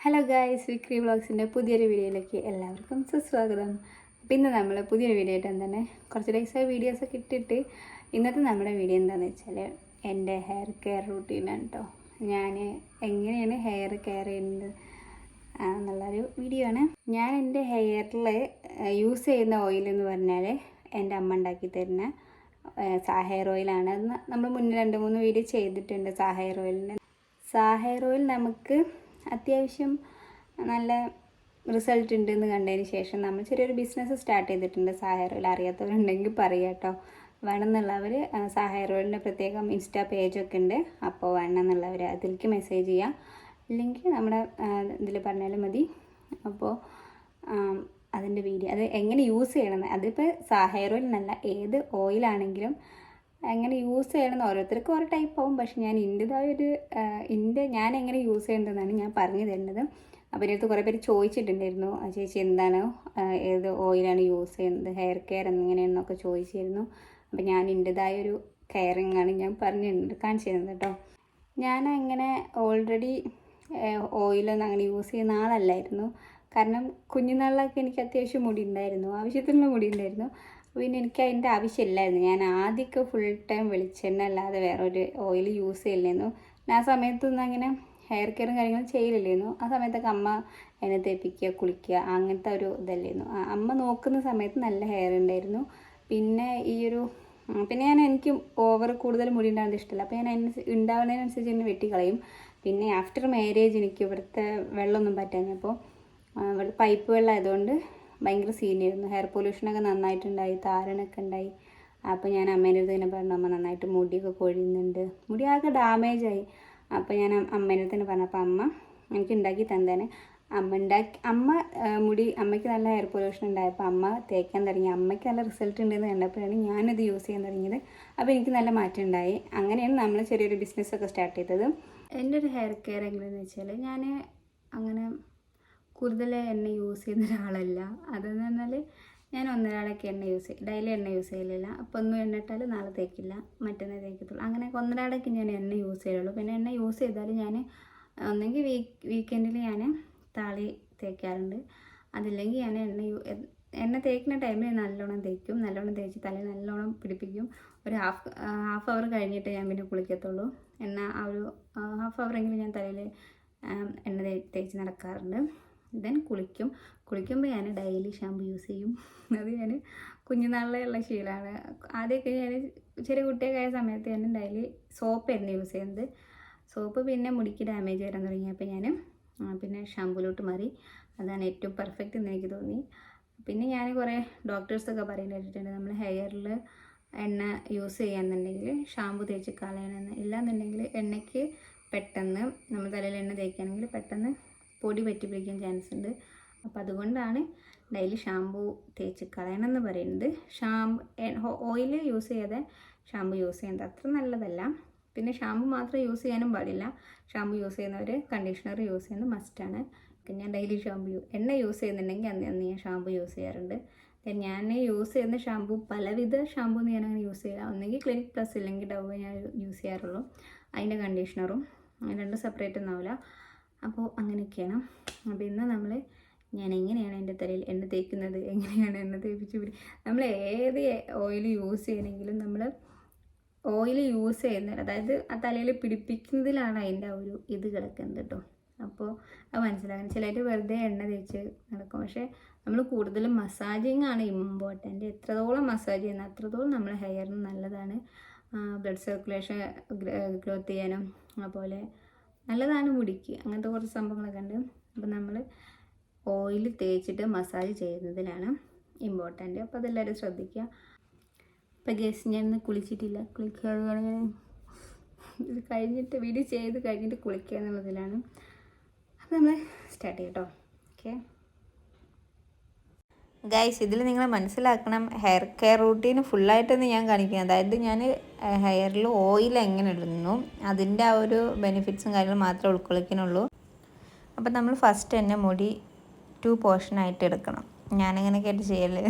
Hello guys, വിക്രി വ്ളോഗ്സിൻ്റെ പുതിയൊരു വീഡിയോയിലേക്ക് എല്ലാവർക്കും സുസ്വാഗതം. പിന്നെ നമ്മൾ പുതിയൊരു വീഡിയോ ആയിട്ട് തന്നെ കുറച്ച് ഡേയ്സായി വീഡിയോസൊക്കെ ഇട്ടിട്ട് ഇന്നത്തെ നമ്മുടെ വീഡിയോ എന്താണെന്ന് വെച്ചാൽ എൻ്റെ ഹെയർ കെയർ റൂട്ടീനാണ് കേട്ടോ. ഞാൻ എങ്ങനെയാണ് ഹെയർ കെയർ ചെയ്യുന്നത് എന്നുള്ളൊരു വീഡിയോ ആണ്. ഞാൻ എൻ്റെ ഹെയറിൽ യൂസ് ചെയ്യുന്ന ഓയിൽ എന്ന് പറഞ്ഞാൽ എൻ്റെ അമ്മ ഉണ്ടാക്കി തരുന്ന ഹെയർ ഓയിലാണ്. അത് നമ്മൾ മുന്നേ 2-3 വീഡിയോ ചെയ്തിട്ടുണ്ട്. ഹെയർ ഓയിൽ നമുക്ക് അത്യാവശ്യം നല്ല റിസൾട്ട് ഉണ്ടെന്ന് കണ്ടതിന് ശേഷം നമ്മൾ ചെറിയൊരു ബിസിനസ് സ്റ്റാർട്ട് ചെയ്തിട്ടുണ്ട്. ഹെയർ ഓയിൽ അറിയാത്തവരുണ്ടെങ്കിൽ പറയാം കേട്ടോ. വേണമെന്നുള്ളവർ ഹെയർ ഓയിലിൻ്റെ പ്രത്യേകം ഇൻസ്റ്റാ പേജൊക്കെ ഉണ്ട്. അപ്പോൾ വേണമെന്നുള്ളവർ അതിലേക്ക് മെസ്സേജ് ചെയ്യാം, ഇല്ലെങ്കിൽ നമ്മുടെ ഇതിൽ പറഞ്ഞാലും മതി. അപ്പോൾ അതിൻ്റെ വീഡിയോ അത് എങ്ങനെ യൂസ് ചെയ്യണമെന്ന്, അതിപ്പോൾ ഹെയർ ഓയിൽ എന്നല്ല, ഏത് ഓയിലാണെങ്കിലും എങ്ങനെ യൂസ് ചെയ്യണമെന്ന് ഓരോരുത്തർക്കും ഓരോ ടൈപ്പ് ആവും. പക്ഷെ ഞാൻ ഞാൻ എങ്ങനെ യൂസ് ചെയ്യേണ്ടതെന്നാണ് ഞാൻ പറഞ്ഞു തരുന്നത്. അപ്പോൾ എൻ്റെ അടുത്ത് കുറേ പേര് ചോദിച്ചിട്ടുണ്ടായിരുന്നു, ചേച്ചി എന്താണ് ഏത് ഓയിലാണ് യൂസ് ചെയ്യുന്നത്, ഹെയർ കെയർ എങ്ങനെയാണെന്നൊക്കെ ചോദിച്ചിരുന്നു. അപ്പോൾ ഞാൻ എൻ്റെതായൊരു കെയറിങ്ങാണ് ഞാൻ കാണിച്ചു തരുന്നത് കേട്ടോ. ഞാൻ അങ്ങനെ ഓൾറെഡി ഓയിലൊന്നും അങ്ങനെ യൂസ് ചെയ്യുന്ന ആളല്ലായിരുന്നു. കാരണം കുഞ്ഞുനാളിലൊക്കെ എനിക്ക് അത്യാവശ്യം മുടി ഉണ്ടായിരുന്നു, ആവശ്യത്തിനുള്ള മുടി ഉണ്ടായിരുന്നു. പിന്നെ എനിക്ക് അതിൻ്റെ ആവശ്യമില്ലായിരുന്നു. ഞാൻ ആദ്യമൊക്കെ ഫുൾ ടൈം വെളിച്ചെണ്ണ അല്ലാതെ വേറെ ഒരു ഓയിൽ യൂസ് ചെയ്യില്ലായിരുന്നു. ആ സമയത്തൊന്നും അങ്ങനെ ഹെയർ കെയറും കാര്യങ്ങളും ചെയ്യില്ലായിരുന്നു. ആ സമയത്തൊക്കെ അമ്മ എന്നെ തേപ്പിക്കുക, കുളിക്കുക, അങ്ങനത്തെ ഒരു ഇതല്ലായിരുന്നു. അമ്മ നോക്കുന്ന സമയത്ത് നല്ല ഹെയർ ഉണ്ടായിരുന്നു. പിന്നെ എനിക്ക് കൂടുതൽ മുടി ഉണ്ടാകുന്നത് ഇഷ്ടമല്ല. അപ്പോൾ ഞാൻ ഉണ്ടാവുന്നതിനനുസരിച്ച് എന്നെ വെട്ടിക്കളയും. പിന്നെ ആഫ്റ്റർ മാരേജ് എനിക്ക് ഇവിടുത്തെ വെള്ളമൊന്നും പറ്റാഞ്ഞപ്പോൾ ഇവിടെ പൈപ്പ് വെള്ളം ആയതുകൊണ്ട് ഭയങ്കര സീനായിരുന്നു. ഹെയർ പൊല്യൂഷനൊക്കെ നന്നായിട്ടുണ്ടായി, താരനൊക്കെ ഉണ്ടായി. അപ്പോൾ ഞാൻ അമ്മേൻ്റെ അടുത്ത് തന്നെ പറഞ്ഞു, അമ്മ നന്നായിട്ട് മുടിയൊക്കെ കൊഴിയുന്നുണ്ട്, മുടി ആകെ ഡാമേജായി. അപ്പോൾ ഞാൻ അമ്മേൻ്റെ അടുത്ത് തന്നെ പറഞ്ഞു. അപ്പോൾ അമ്മ എനിക്ക് ഉണ്ടാക്കി തന്നേനെ. അമ്മയ്ക്ക് നല്ല ഹെയർ പൊല്യൂഷൻ ഉണ്ടായപ്പോൾ അമ്മ തേക്കാൻ തുടങ്ങി. അമ്മയ്ക്ക് നല്ല റിസൾട്ട് ഉണ്ടെന്ന് കണ്ടപ്പോഴാണ് ഞാനത് യൂസ് ചെയ്യാൻ തുടങ്ങിയത്. അപ്പോൾ എനിക്ക് നല്ല മാറ്റം ഉണ്ടായി. അങ്ങനെയാണ് നമ്മൾ ചെറിയൊരു ബിസിനസ്സൊക്കെ സ്റ്റാർട്ട് ചെയ്തത്. എൻ്റെ ഒരു ഹെയർ കെയർ എങ്ങനെയാണെന്ന് വെച്ചാൽ, ഞാൻ അങ്ങനെ കൂടുതൽ എണ്ണ യൂസ് ചെയ്യുന്ന ഒരാളല്ല. അതെന്ന് പറഞ്ഞാൽ ഞാൻ ഒന്നരാടൊക്കെ എണ്ണ യൂസ് ചെയ്യും, ഡെയിലി എണ്ണ യൂസ് ചെയ്യലില്ല. അപ്പോൾ ഒന്നും എണ്ണ ഇട്ടാൽ നാളെ തേക്കില്ല, മറ്റന്നാൾ തേക്കത്തുള്ളൂ. അങ്ങനെ ഒന്നരാടൊക്കെ ഞാൻ എണ്ണ യൂസ് ചെയ്യുള്ളൂ. പിന്നെ എണ്ണ യൂസ് ചെയ്താൽ ഞാൻ ഒന്നെങ്കിൽ വീക്കെൻഡിൽ ഞാൻ താളി തേക്കാറുണ്ട്. അതില്ലെങ്കിൽ ഞാൻ എണ്ണ തേക്കുന്ന ടൈമിൽ നല്ലോണം തേച്ച് തലയിൽ നല്ലോണം പിടിപ്പിക്കും. ഒരു ഹാഫ് അവർ കഴിഞ്ഞിട്ട് ഞാൻ പിന്നെ കുളിക്കത്തുള്ളൂ. ആ ഒരു ഹാഫ് അവറെങ്കിലും ഞാൻ തലയിൽ എണ്ണ തേച്ച് നടക്കാറുണ്ട്. ദെൻ കുളിക്കുമ്പോൾ ഞാൻ ഡെയിലി ഷാമ്പു യൂസ് ചെയ്യും. അത് ഞാൻ കുഞ്ഞുനാളിലുള്ള ശീലമാണ്. ആദ്യമൊക്കെ ഞാൻ ചെറിയ കുട്ടിയൊക്കെ ആയ സമയത്ത് ഞാൻ ഡെയിലി സോപ്പായിരുന്നു യൂസ് ചെയ്യുന്നത്. സോപ്പ് പിന്നെ മുടിക്ക് ഡാമേജ് വരാൻ തുടങ്ങിയപ്പോൾ ഞാൻ പിന്നെ ഷാമ്പൂലോട്ട് മാറി. അതാണ് ഏറ്റവും പെർഫെക്റ്റ് എന്ന് എനിക്ക് തോന്നി. പിന്നെ ഞാൻ കുറേ ഡോക്ടേഴ്സൊക്കെ പറയുന്നത് നമ്മൾ ഹെയറിൽ എണ്ണ യൂസ് ചെയ്യാന്നുണ്ടെങ്കിൽ ഷാമ്പു തേച്ച് കളയണമെന്ന്. ഇല്ലാന്നുണ്ടെങ്കിൽ എണ്ണയ്ക്ക് പെട്ടെന്ന് നമ്മൾ തലയിൽ എണ്ണ തേക്കുകയാണെങ്കിൽ പെട്ടെന്ന് പൊടി പറ്റി പിടിക്കാൻ ചാൻസ് ഉണ്ട്. അപ്പോൾ അതുകൊണ്ടാണ് ഡെയിലി ഷാമ്പു തേച്ച് കളയണമെന്ന് പറയുന്നത്. ഓയിൽ യൂസ് ചെയ്യാതെ ഷാമ്പു യൂസ് ചെയ്യുന്നത് അത്ര നല്ലതല്ല. പിന്നെ ഷാമ്പു മാത്രം യൂസ് ചെയ്യാനും പാടില്ല. ഷാമ്പു യൂസ് ചെയ്യുന്നവർ കണ്ടീഷണർ യൂസ് ചെയ്യുന്നത് മസ്റ്റാണ്. ഞാൻ ഡെയിലി എണ്ണ യൂസ് ചെയ്യുന്നുണ്ടെങ്കിൽ അന്ന് ഞാൻ ഷാമ്പു യൂസ് ചെയ്യാറുണ്ട്. ഞാൻ യൂസ് ചെയ്യുന്ന ഷാമ്പു പലവിധ ഷാമ്പൂന്ന് ഞാൻ അങ്ങനെ യൂസ് ചെയ്യാം. ഒന്നെങ്കിൽ ക്ലിനിക് പ്ലസ് ഇല്ലെങ്കിൽ ഡവ് ഞാൻ യൂസ് ചെയ്യാറുള്ളൂ. അതിൻ്റെ കണ്ടീഷണറും രണ്ടും സെപ്പറേറ്റ് ഒന്നാവില്ല. അപ്പോൾ അങ്ങനെയൊക്കെയാണ്. അപ്പോൾ ഇന്ന് ഞാൻ എങ്ങനെയാണ് എൻ്റെ തലയിൽ എണ്ണ തേക്കുന്നത്, എങ്ങനെയാണ് എണ്ണ തേപ്പിച്ച് നമ്മൾ ഏത് ഓയിൽ യൂസ് ചെയ്യണമെങ്കിലും നമ്മൾ ഓയിൽ യൂസ് ചെയ്യുന്നത്, അതായത് ആ തലയിൽ പിടിപ്പിക്കുന്നതിലാണ് അതിൻ്റെ ഒരു ഇത് കിടക്കുന്നത് കേട്ടോ. അപ്പോൾ അത് മനസ്സിലാക്കണം. ചിലർ വെറുതെ എണ്ണ തേച്ച് നടക്കും. പക്ഷേ നമ്മൾ കൂടുതലും മസാജിങ് ആണ് ഇമ്പോർട്ടൻ്റ്. എത്രത്തോളം മസാജ് ചെയ്യുന്നത് അത്രത്തോളം നമ്മളെ ഹെയറിന് നല്ലതാണ്. ബ്ലഡ് സർക്കുലേഷൻ ഗ്രോത്ത് ചെയ്യാനും അതുപോലെ നല്ലതാണ് മുടിക്ക്. അങ്ങനത്തെ കുറച്ച് സംഭവങ്ങളൊക്കെ ഉണ്ട്. അപ്പോൾ നമ്മൾ ഓയിൽ തേച്ചിട്ട് മസാജ് ചെയ്യുന്നതിലാണ് ഇമ്പോർട്ടൻ്റ്. അപ്പോൾ അതെല്ലാവരും ശ്രദ്ധിക്കുക. ഇപ്പോൾ ഗസ് ഞാനിന്ന് കുളിച്ചിട്ടില്ല, ഇത് കഴിഞ്ഞിട്ട് വീഡിയോ ചെയ്ത് കഴിഞ്ഞിട്ട് കുളിക്കുക എന്നുള്ളതിലാണ്. അപ്പോൾ നമ്മൾ സ്റ്റാർട്ട് ചെയ്യട്ടോ. ഓക്കെ ഗൈസ്, ഇതിൽ നിങ്ങൾ മനസ്സിലാക്കണം, ഹെയർ കെയർ റൂട്ടീന് ഫുള്ളായിട്ടൊന്ന് ഞാൻ കാണിക്കുന്നത്. അതായത് ഞാൻ ഹെയറിൽ ഓയിൽ എങ്ങനെ ഇടുന്നു അതിൻ്റെ ആ ഒരു ബെനിഫിറ്റ്സും കാര്യങ്ങളും മാത്രമേ ഉൾക്കൊള്ളിക്കുന്നുള്ളൂ. അപ്പോൾ നമ്മൾ ഫസ്റ്റ് തന്നെ മുടി 2 പോർഷനായിട്ട് എടുക്കണം. ഞാനങ്ങനെയൊക്കെ ആയിട്ട് ചെയ്യല്,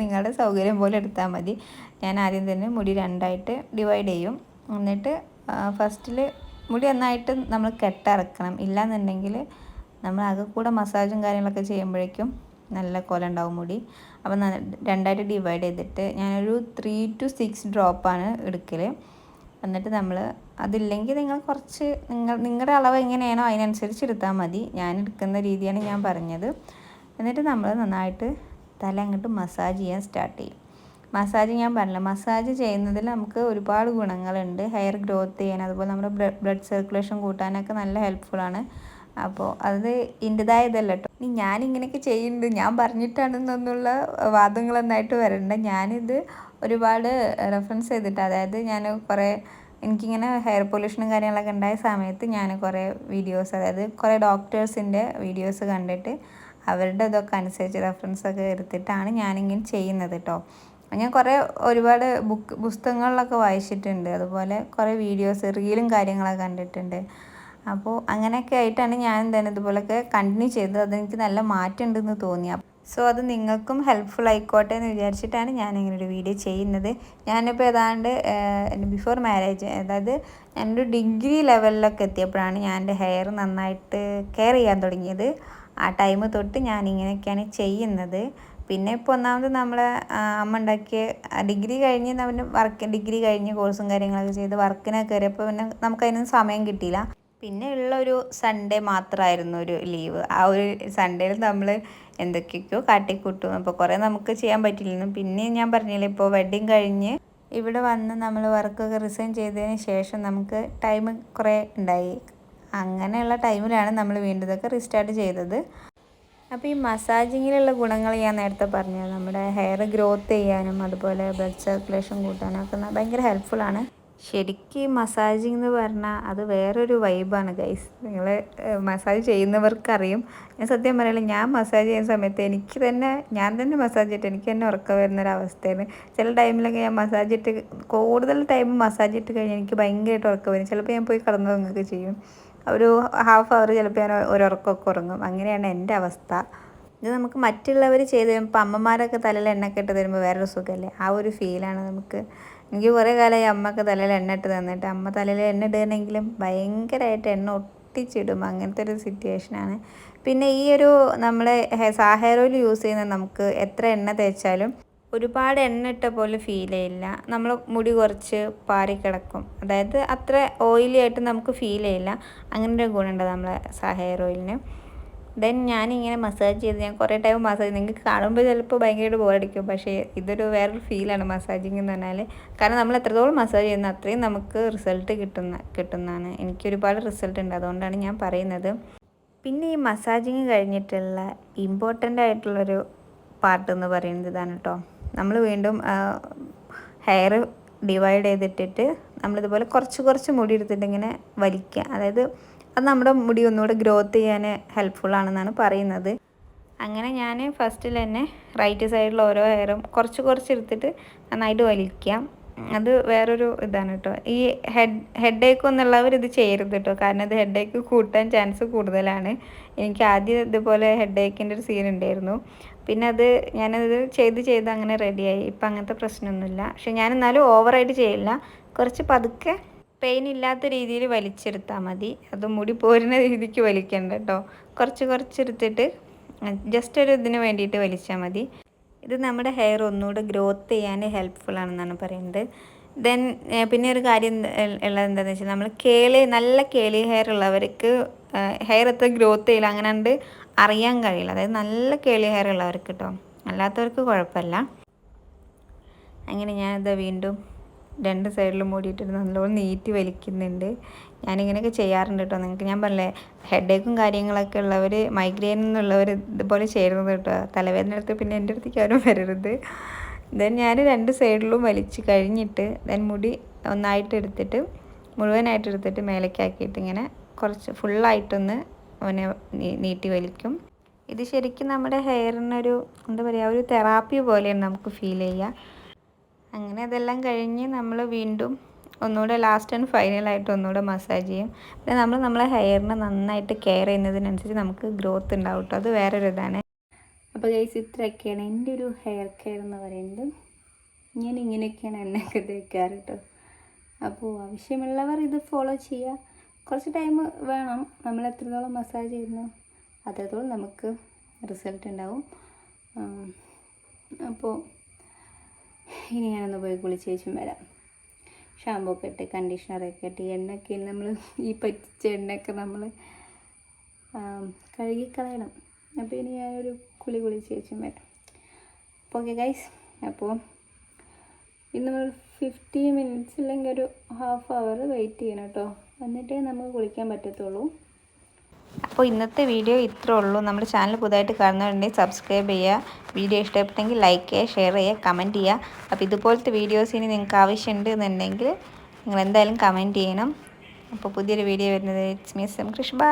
നിങ്ങളുടെ സൗകര്യം പോലെ എടുത്താൽ മതി. ഞാൻ ആദ്യം തന്നെ മുടി 2ആയിട്ട് ഡിവൈഡ് ചെയ്യും. എന്നിട്ട് ഫസ്റ്റിൽ മുടി നന്നായിട്ട് നമ്മൾ കെട്ടിറക്കണം. ഇല്ലാന്നുണ്ടെങ്കിൽ നമ്മൾ ആകെ കൂടെ മസാജും കാര്യങ്ങളൊക്കെ ചെയ്യുമ്പോഴേക്കും നല്ല കോലം ഉണ്ടാവും മുടി. അപ്പോൾ രണ്ടായിട്ട് ഡിവൈഡ് ചെയ്തിട്ട് ഞാനൊരു 3 to 6 ഡ്രോപ്പാണ് എടുക്കൽ. എന്നിട്ട് നമ്മൾ അതില്ലെങ്കിൽ നിങ്ങൾ കുറച്ച് നിങ്ങളുടെ അളവ് എങ്ങനെയാണോ അതിനനുസരിച്ച് എടുത്താൽ മതി. ഞാൻ എടുക്കുന്ന രീതിയാണ് ഞാൻ പറഞ്ഞത്. എന്നിട്ട് നമ്മൾ നന്നായിട്ട് തല അങ്ങോട്ട് മസാജ് ചെയ്യാൻ സ്റ്റാർട്ട് ചെയ്യും. മസാജ് ഞാൻ പറഞ്ഞില്ല, മസാജ് ചെയ്യുന്നതിൽ നമുക്ക് ഒരുപാട് ഗുണങ്ങളുണ്ട്. ഹെയർ ഗ്രോത്ത് ചെയ്യാൻ, അതുപോലെ നമ്മുടെ ബ്ലഡ് സർക്കുലേഷൻ കൂട്ടാനൊക്കെ നല്ല ഹെൽപ്ഫുള്ളാണ്. അപ്പോൾ അത് എൻ്റെതായ ഇതല്ല കേട്ടോ. ഇനി ഞാനിങ്ങനെയൊക്കെ ചെയ്യുന്നുണ്ട്, ഞാൻ പറഞ്ഞിട്ടാണെന്നൊന്നുള്ള വാദങ്ങളൊന്നായിട്ട് വരണ്ട. ഞാനിത് ഒരുപാട് റെഫറൻസ് ചെയ്തിട്ട്, അതായത് ഞാൻ കുറേ എനിക്കിങ്ങനെ ഹെയർ പൊല്യൂഷനും കാര്യങ്ങളൊക്കെ ഉണ്ടായ സമയത്ത് ഞാൻ കുറേ വീഡിയോസ്, അതായത് കുറേ ഡോക്ടേഴ്സിൻ്റെ വീഡിയോസ് കണ്ടിട്ട് അവരുടെ ഇതൊക്കെ അനുസരിച്ച് റെഫറൻസൊക്കെ എടുത്തിട്ടാണ് ഞാനിങ്ങനെ ചെയ്യുന്നത് കേട്ടോ. ഞാൻ ഒരുപാട് പുസ്തകങ്ങളിലൊക്കെ വായിച്ചിട്ടുണ്ട്, അതുപോലെ കുറേ വീഡിയോസ് റീലും കാര്യങ്ങളൊക്കെ കണ്ടിട്ടുണ്ട്. അപ്പോൾ അങ്ങനെയൊക്കെ ആയിട്ടാണ് ഞാൻ തന്നെ ഇതുപോലൊക്കെ കണ്ടിന്യൂ ചെയ്തത്. അതെനിക്ക് നല്ല മാറ്റം ഉണ്ടെന്ന് തോന്നി. സോ അത് നിങ്ങൾക്കും ഹെൽപ്ഫുൾ ആയിക്കോട്ടെ എന്ന് വിചാരിച്ചിട്ടാണ് ഞാൻ ഇങ്ങനെ ഒരു വീഡിയോ ചെയ്യുന്നത്. ഞാനിപ്പോൾ ഏതാണ്ട് ബിഫോർ മാരേജ്, അതായത് ഞാനൊരു ഡിഗ്രി ലെവലിലൊക്കെ എത്തിയപ്പോഴാണ് ഞാൻ എൻ്റെ ഹെയർ നന്നായിട്ട് കെയർ ചെയ്യാൻ തുടങ്ങിയത്. ആ ടൈം തൊട്ട് ഞാനിങ്ങനെയൊക്കെയാണ് ചെയ്യുന്നത്. പിന്നെ ഇപ്പോൾ ഒന്നാമത് നമ്മളെ അമ്മ ഉണ്ടാക്കിയ ഡിഗ്രി കഴിഞ്ഞ് ഡിഗ്രി കഴിഞ്ഞ് കോഴ്സും കാര്യങ്ങളൊക്കെ ചെയ്ത് വർക്കിനൊക്കെ കയറിയപ്പോൾ പിന്നെ നമുക്കതിനൊന്നും സമയം കിട്ടിയില്ല. പിന്നെ ഉള്ളൊരു സൺഡേ മാത്രമായിരുന്നു ഒരു ലീവ്. ആ ഒരു സൺഡേയിൽ നമ്മൾ എന്തൊക്കെയൊക്കെയോ കാട്ടിക്കൂട്ടും. അപ്പോൾ കുറേ നമുക്ക് ചെയ്യാൻ പറ്റില്ലെന്നും. പിന്നെ ഞാൻ പറഞ്ഞില്ലേ, ഇപ്പോൾ വെഡ്ഡിങ് കഴിഞ്ഞ് ഇവിടെ വന്ന് നമ്മൾ വർക്കൊക്കെ റിസൈൻ ചെയ്തതിന് ശേഷം നമുക്ക് ടൈം കുറേ ഉണ്ടായി. അങ്ങനെയുള്ള ടൈമിലാണ് നമ്മൾ വീണ്ടും ഇതൊക്കെ റീസ്റ്റാർട്ട് ചെയ്തത്. അപ്പോൾ ഈ മസാജിങ്ങിലുള്ള ഗുണങ്ങൾ ഞാൻ നേരത്തെ പറഞ്ഞു, നമ്മുടെ ഹെയർ ഗ്രോത്ത് ചെയ്യാനും അതുപോലെ ബ്ലഡ് സർക്കുലേഷൻ കൂട്ടാനും ഒക്കെ ഭയങ്കര ഹെൽപ്ഫുള്ളാണ്. ശരിക്കും മസാജിങ് എന്ന് പറഞ്ഞാൽ അത് വേറൊരു വൈബാണ് ഗൈസ്. നിങ്ങൾ മസാജ് ചെയ്യുന്നവർക്കറിയും. ഞാൻ സത്യം പറയില്ല, ഞാൻ മസാജ് ചെയ്യുന്ന സമയത്ത് ഞാൻ തന്നെ മസാജ് ചെയ്തിട്ട് എനിക്ക് തന്നെ ഉറക്കം വരുന്നൊരവസ്ഥയാണ്. ചില ടൈമിലൊക്കെ ഞാൻ കൂടുതൽ ടൈം മസാജ് ഇട്ട് കഴിഞ്ഞാൽ എനിക്ക് ഭയങ്കരമായിട്ട് ഉറക്കം വരും. ചിലപ്പോൾ ഞാൻ പോയി കിടന്നുറങ്ങുകയൊക്കെ ചെയ്യും. ഒരു ഹാഫ് അവർ ചിലപ്പോൾ ഞാൻ ഉറക്കമൊക്കെ ഉറങ്ങും. അങ്ങനെയാണ് എൻ്റെ അവസ്ഥ. ഇത് നമുക്ക് മറ്റുള്ളവർ ചെയ്ത് തരുമ്പോൾ, അമ്മമാരൊക്കെ തലയിൽ എണ്ണയൊക്കെ ഇട്ട് തരുമ്പോൾ വേറൊരു സുഖമല്ലേ, ആ ഒരു ഫീലാണ് നമുക്ക്. എനിക്ക് കുറേ കാലമായി അമ്മയൊക്കെ തലയിൽ എണ്ണ ഇട്ട് തന്നിട്ട്. അമ്മ തലയിൽ എണ്ണ ഇടുകയാണെങ്കിലും ഭയങ്കരമായിട്ട് എണ്ണ ഒട്ടിച്ചിടും. അങ്ങനത്തെ ഒരു സിറ്റുവേഷനാണ്. പിന്നെ ഈ ഒരു നമ്മളെ ഹെയർ ഓയിൽ യൂസ് ചെയ്യുന്നത് നമുക്ക് എത്ര എണ്ണ തേച്ചാലും ഒരുപാട് എണ്ണ ഇട്ട പോലെ ഫീൽ ചെയ്യില്ല. നമ്മൾ മുടി കുറച്ച് പാറിക്കിടക്കും, അതായത് അത്ര ഓയിലി ആയിട്ട് നമുക്ക് ഫീൽ ചെയ്യില്ല. അങ്ങനെ ഒരു ഗുണമുണ്ട് നമ്മളെ ഹെയർ ഓയിലിന്. ദെൻ ഞാനിങ്ങനെ മസാജ് ചെയ്ത് ഞാൻ കുറേ ടൈം മസാജ്, നിങ്ങൾക്ക് കാണുമ്പോൾ ചിലപ്പോൾ ഭയങ്കരമായിട്ട് ബോറടിക്കും, പക്ഷേ ഇതൊരു വേറൊരു ഫീലാണ് മസാജിങ് എന്ന് പറഞ്ഞാൽ. കാരണം നമ്മൾ എത്രത്തോളം മസാജ് ചെയ്യുന്ന അത്രയും നമുക്ക് റിസൾട്ട് കിട്ടുന്നതാണ്. എനിക്ക് ഒരുപാട് റിസൾട്ട് ഉണ്ട്, അതുകൊണ്ടാണ് ഞാൻ പറയുന്നത്. പിന്നെ ഈ മസാജിങ് കഴിഞ്ഞിട്ടുള്ള ഇമ്പോർട്ടൻ്റ് ആയിട്ടുള്ളൊരു പാർട്ട് എന്ന് പറയുന്നത് ഇതാണ് കേട്ടോ. നമ്മൾ വീണ്ടും ഹെയർ ഡിവൈഡ് ചെയ്തിട്ടിട്ട് നമ്മളിതുപോലെ കുറച്ച് മുടി എടുത്തിട്ട് ഇങ്ങനെ വലിക്കുക. അതായത് അത് നമ്മുടെ മുടി ഒന്നുകൂടെ ഗ്രോത്ത് ചെയ്യാൻ ഹെൽപ്ഫുള്ളാണെന്നാണ് പറയുന്നത്. അങ്ങനെ ഞാൻ ഫസ്റ്റിൽ തന്നെ റൈറ്റ് സൈഡിൽ ഓരോ ഹെയറും കുറച്ച് എടുത്തിട്ട് നന്നായിട്ട് വലിക്കാം. അത് വേറൊരു ഇതാണ് കേട്ടോ. ഈ ഹെഡ് ഏക്ക് ഒന്നുള്ളവർ ഇത് ചെയ്യരുത് കേട്ടോ, കാരണം ഇത് ഹെഡ് ഏക്ക് കൂട്ടാൻ ചാൻസ് കൂടുതലാണ്. എനിക്ക് ആദ്യം ഇതുപോലെ ഹെഡ് ഏക്കിൻ്റെ ഒരു സീൻ ഉണ്ടായിരുന്നു. പിന്നെ ഞാനത് ചെയ്ത് അങ്ങനെ റെഡിയായി. ഇപ്പം അങ്ങനത്തെ പ്രശ്നമൊന്നുമില്ല. പക്ഷെ ഞാനെന്നാലും ഓവറായിട്ട് ചെയ്യില്ല, കുറച്ച് പതുക്കെ പെയിൻ ഇല്ലാത്ത രീതിയിൽ വലിച്ചെടുത്താൽ മതി. അത് മുടി പോരുന്ന രീതിക്ക് വലിക്കണ്ട കേട്ടോ. കുറച്ചെടുത്തിട്ട് ജസ്റ്റ് ഒരു ഇതിന് വേണ്ടിയിട്ട് വലിച്ചാൽ മതി. ഇത് നമ്മുടെ ഹെയർ ഒന്നുകൂടെ ഗ്രോത്ത് ചെയ്യാൻ ഹെൽപ്ഫുൾ ആണെന്നാണ് പറയുന്നത്. ദെൻ പിന്നെ ഒരു കാര്യം ഉള്ളത് എന്താണെന്ന് വെച്ചാൽ, നമ്മൾ നല്ല കേളി ഹെയർ ഉള്ളവർക്ക് ഹെയർ എത്ര ഗ്രോത്ത് ചെയ്യില്ല, അങ്ങനെ അറിയാൻ കഴിയില്ല. അതായത് നല്ല കേളി ഹെയർ ഉള്ളവർക്ക് കേട്ടോ, അല്ലാത്തവർക്ക് കുഴപ്പമില്ല. അങ്ങനെ ഞാനിത് വീണ്ടും 2 സൈഡിലും മൂടിയിട്ടിട്ട് നല്ലോണം നീട്ടി വലിക്കുന്നുണ്ട്. ഞാനിങ്ങനെയൊക്കെ ചെയ്യാറുണ്ട് കേട്ടോ. നിങ്ങൾക്ക് ഞാൻ പറഞ്ഞില്ലേ, ഹെഡേക്കും കാര്യങ്ങളൊക്കെ ഉള്ളവർ, മൈഗ്രെയിൻ എന്നുള്ളവർ ഇതുപോലെ ചേരുന്നത് കേട്ടോ. തലവേദന എടുത്ത് പിന്നെ എൻ്റെ അടുത്തേക്ക് ആരും വരരുത്. ദെൻ ഞാൻ 2 സൈഡിലും വലിച്ച് കഴിഞ്ഞിട്ട് മുടി ഒന്നായിട്ട് എടുത്തിട്ട് മുഴുവനായിട്ട് എടുത്തിട്ട് മേലേക്കാക്കിയിട്ട് ഇങ്ങനെ കുറച്ച് ഫുള്ളായിട്ടൊന്ന് നീട്ടി വലിക്കും. ഇത് ശരിക്കും നമ്മുടെ ഹെയറിനൊരു എന്താ പറയുക, ഒരു തെറാപ്പി പോലെയാണ് നമുക്ക് ഫീൽ ചെയ്യുക. അങ്ങനെ അതെല്ലാം കഴിഞ്ഞ് നമ്മൾ വീണ്ടും ഒന്നുകൂടെ ലാസ്റ്റ് ആൻഡ് ഫൈനലായിട്ട് ഒന്നുകൂടെ മസാജ് ചെയ്യും. പിന്നെ നമ്മളെ ഹെയറിനെ നന്നായിട്ട് കെയർ ചെയ്യുന്നതിനനുസരിച്ച് നമുക്ക് ഗ്രോത്ത് ഉണ്ടാവും കേട്ടോ. അത് വേറൊരു ഇതാണ്. അപ്പോൾ ഗൈസ്, ഇത്രയൊക്കെയാണ് എൻ്റെ ഒരു ഹെയർ കെയർ എന്ന് പറയുന്നത്. ഞാൻ ഇങ്ങനെയൊക്കെയാണ് എണ്ണയൊക്കെ തേക്കാറ് കേട്ടോ. അപ്പോൾ ആവശ്യമുള്ളവർ ഇത് ഫോളോ ചെയ്യുക. കുറച്ച് ടൈം വേണം, നമ്മൾ എത്രത്തോളം മസാജ് ചെയ്യുന്നു അത്രത്തോളം നമുക്ക് റിസൾട്ട് ഉണ്ടാവും. അപ്പോൾ ഇനി ഞാനൊന്ന് പോയി കുളിച്ചേച്ചും വരാം. ഷാമ്പൂ ഒക്കെ ഇട്ട് കണ്ടീഷണറൊക്കെ ഇട്ട് എണ്ണയൊക്കെ നമ്മൾ ഈ പറ്റിച്ച എണ്ണയൊക്കെ നമ്മൾ കഴുകിക്കളയണം. അപ്പോൾ ഇനി ഞാനൊരു കുളിച്ചേച്ചും വരാം. അപ്പോൾ ഓക്കെ ഗൈസ്, അപ്പോൾ ഇന്ന് നമ്മൾ 50 മിനിറ്റ്സ് അല്ലെങ്കിൽ ഒരു ഹാഫ് അവർ വെയിറ്റ് ചെയ്യണം കേട്ടോ, എന്നിട്ടേ നമുക്ക് കുളിക്കാൻ പറ്റത്തുള്ളൂ. അപ്പോൾ ഇന്നത്തെ വീഡിയോ ഇത്രേ ഉള്ളൂ. നമ്മുടെ ചാനൽ പുതുതായിട്ട് കാണുന്നവരുണ്ടെങ്കിൽ സബ്സ്ക്രൈബ് ചെയ്യുക. വീഡിയോ ഇഷ്ടപ്പെട്ടെങ്കിൽ ലൈക്ക് ചെയ്യുക, ഷെയർ ചെയ്യുക, കമൻറ്റ് ചെയ്യുക. അപ്പോൾ ഇതുപോലത്തെ വീഡിയോസ് ഇനി നിങ്ങൾക്ക് ആവശ്യമുണ്ട് എന്നുണ്ടെങ്കിൽ നിങ്ങൾ എന്തായാലും കമൻറ്റ് ചെയ്യണം. അപ്പോൾ പുതിയൊരു വീഡിയോ വരുന്നത് ഇറ്റ്സ് മീ സം കൃഷ്. ബൈ.